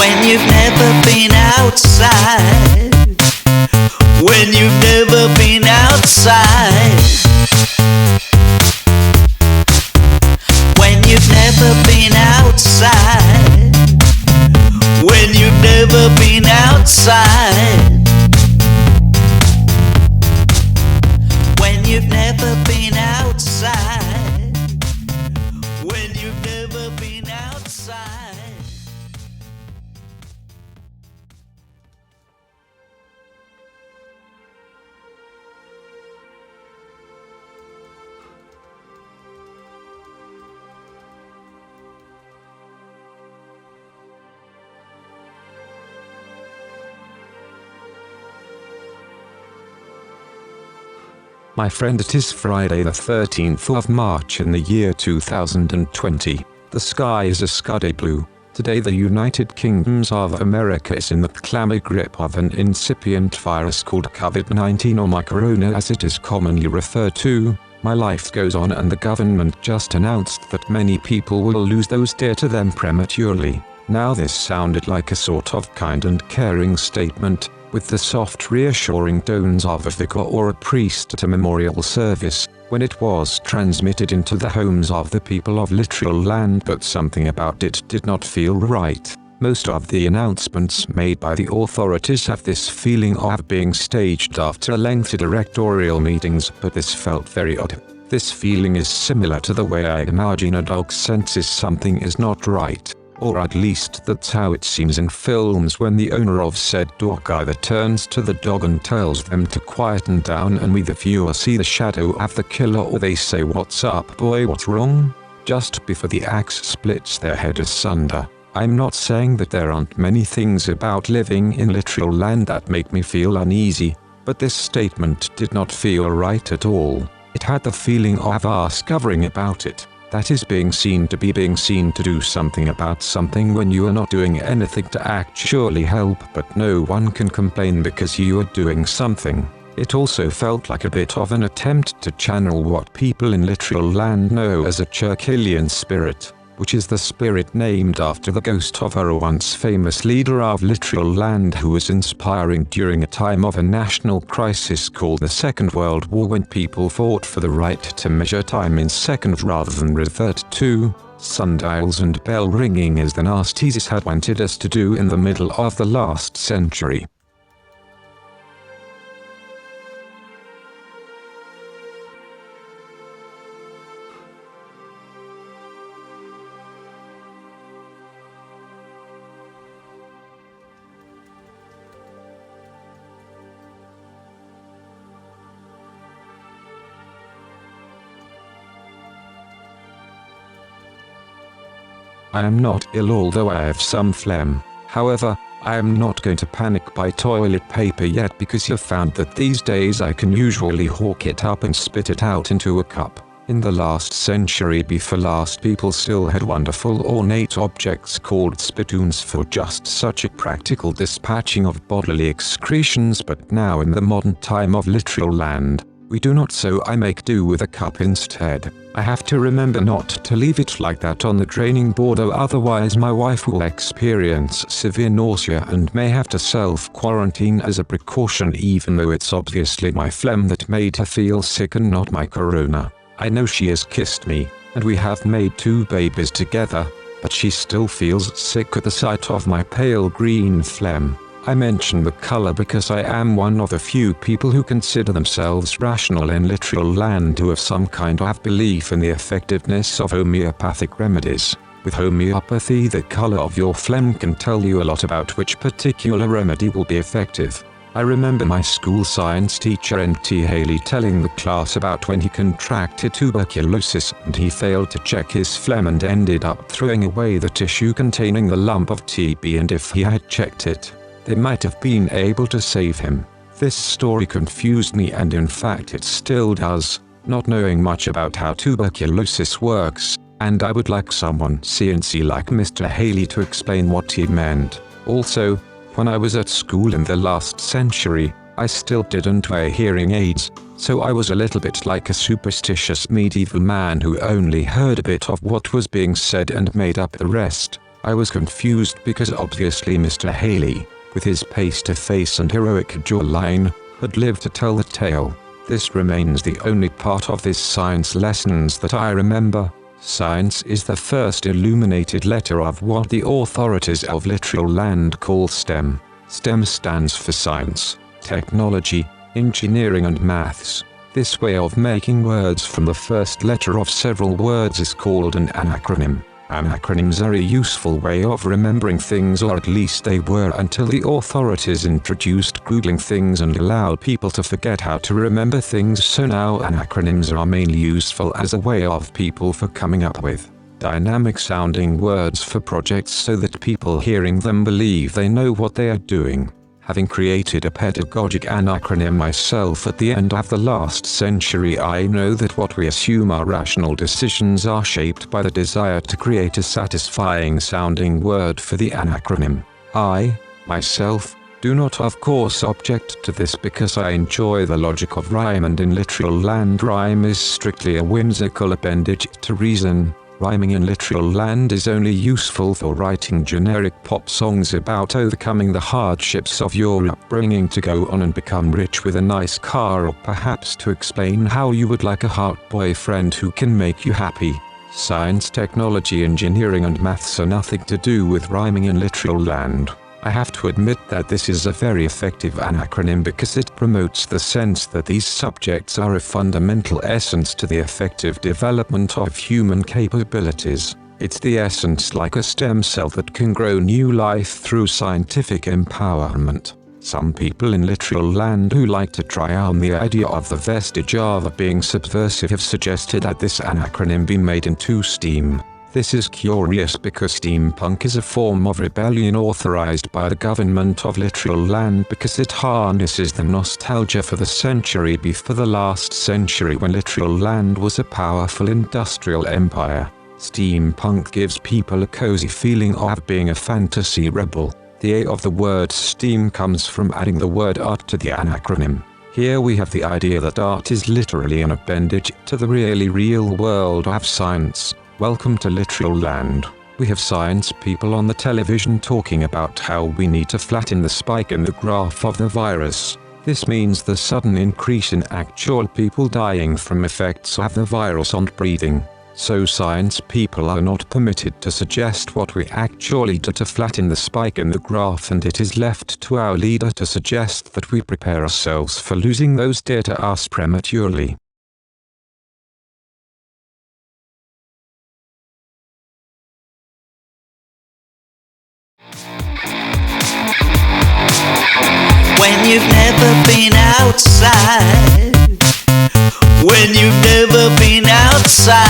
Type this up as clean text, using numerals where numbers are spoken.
When you've never been outside. When you've never been outside. When you've never been outside. When you've never been outside. When you've never been outside. When you've never been outside. My friend, it is Friday the 13th of March in the year 2020. The sky is a scuddy blue. Today the United Kingdom of America is in the clammy grip of an incipient virus called COVID-19, or my corona as it is commonly referred to. My life goes on, and the government just announced that many people will lose those dear to them prematurely. Now this sounded like a sort of kind and caring statement, with the soft reassuring tones of a vicar or a priest at a memorial service, when it was transmitted into the homes of the people of literal land. But something about it did not feel right. Most of the announcements made by the authorities have this feeling of being staged after lengthy directorial meetings, but this felt very odd. This feeling is similar to the way I imagine a dog senses something is not right. Or at least that's how it seems in films, when the owner of said dog either turns to the dog and tells them to quieten down, and we the viewer see the shadow of the killer, or they say, "What's up boy, what's wrong?" just before the axe splits their head asunder. I'm not saying that there aren't many things about living in literal land that make me feel uneasy, but this statement did not feel right at all. It had the feeling of us covering about it. That is, being seen to do something about something when you are not doing anything to actually help, but no one can complain because you are doing something. It also felt like a bit of an attempt to channel what people in literal land know as a Churchillian spirit, which is the spirit named after the ghost of a once famous leader of literal land who was inspiring during a time of a national crisis called the Second World War, when people fought for the right to measure time in seconds rather than revert to sundials and bell ringing as the nasties had wanted us to do in the middle of the last century. I am not ill, although I have some phlegm. However, I am not going to panic buy toilet paper yet, because you've found that these days I can usually hawk it up and spit it out into a cup. In the last century before last, people still had wonderful ornate objects called spittoons for just such a practical dispatching of bodily excretions, but now in the modern time of literal land, we do not, so I make do with a cup instead. I have to remember not to leave it like that on the draining board, or otherwise my wife will experience severe nausea and may have to self-quarantine as a precaution, even though it's obviously my phlegm that made her feel sick and not my corona. I know she has kissed me, and we have made 2 babies together, but she still feels sick at the sight of my pale green phlegm. I mention the color because I am one of the few people who consider themselves rational in literal land, who have some kind of belief in the effectiveness of homeopathic remedies. With homeopathy, the color of your phlegm can tell you a lot about which particular remedy will be effective. I remember my school science teacher N.T. Haley telling the class about when he contracted tuberculosis and he failed to check his phlegm and ended up throwing away the tissue containing the lump of TB, and if he had checked it, they might have been able to save him. This story confused me, and in fact it still does, not knowing much about how tuberculosis works, and I would like someone CNC like Mr. Haley to explain what he meant. Also, when I was at school in the last century, I still didn't wear hearing aids, so I was a little bit like a superstitious medieval man who only heard a bit of what was being said and made up the rest. I was confused because obviously Mr. Haley, with his face-to-face and heroic jawline, had lived to tell the tale. This remains the only part of this science lessons that I remember. Science is the first illuminated letter of what the authorities of literal land call STEM. STEM stands for science, technology, engineering and maths. This way of making words from the first letter of several words is called an acronym. Acronyms are a useful way of remembering things, or at least they were until the authorities introduced Googling things and allowed people to forget how to remember things. So now acronyms are mainly useful as a way of people for coming up with dynamic sounding words for projects so that people hearing them believe they know what they are doing. Having created a pedagogic acronym myself at the end of the last century, I know that what we assume are rational decisions are shaped by the desire to create a satisfying sounding word for the acronym. I, myself, do not of course object to this because I enjoy the logic of rhyme, and in literal land rhyme is strictly a whimsical appendage to reason. Rhyming in literal land is only useful for writing generic pop songs about overcoming the hardships of your upbringing to go on and become rich with a nice car, or perhaps to explain how you would like a hot boyfriend who can make you happy. Science, technology, engineering and maths are nothing to do with rhyming in literal land. I have to admit that this is a very effective acronym because it promotes the sense that these subjects are a fundamental essence to the effective development of human capabilities. It's the essence, like a stem cell, that can grow new life through scientific empowerment. Some people in literal land who like to try on the idea of the vestige of being subversive have suggested that this acronym be made into STEAM. This is curious because steampunk is a form of rebellion authorized by the government of literal land because it harnesses the nostalgia for the century before the last century, when literal land was a powerful industrial empire. Steampunk gives people a cozy feeling of being a fantasy rebel. The A of the word STEAM comes from adding the word art to the acronym. Here we have the idea that art is literally an appendage to the really real world of science. Welcome to literal land. We have science people on the television talking about how we need to flatten the spike in the graph of the virus. This means the sudden increase in actual people dying from effects of the virus on breathing. So science people are not permitted to suggest what we actually do to flatten the spike in the graph, and it is left to our leader to suggest that we prepare ourselves for losing those dear to us prematurely. When you've never been outside, when you've never been outside.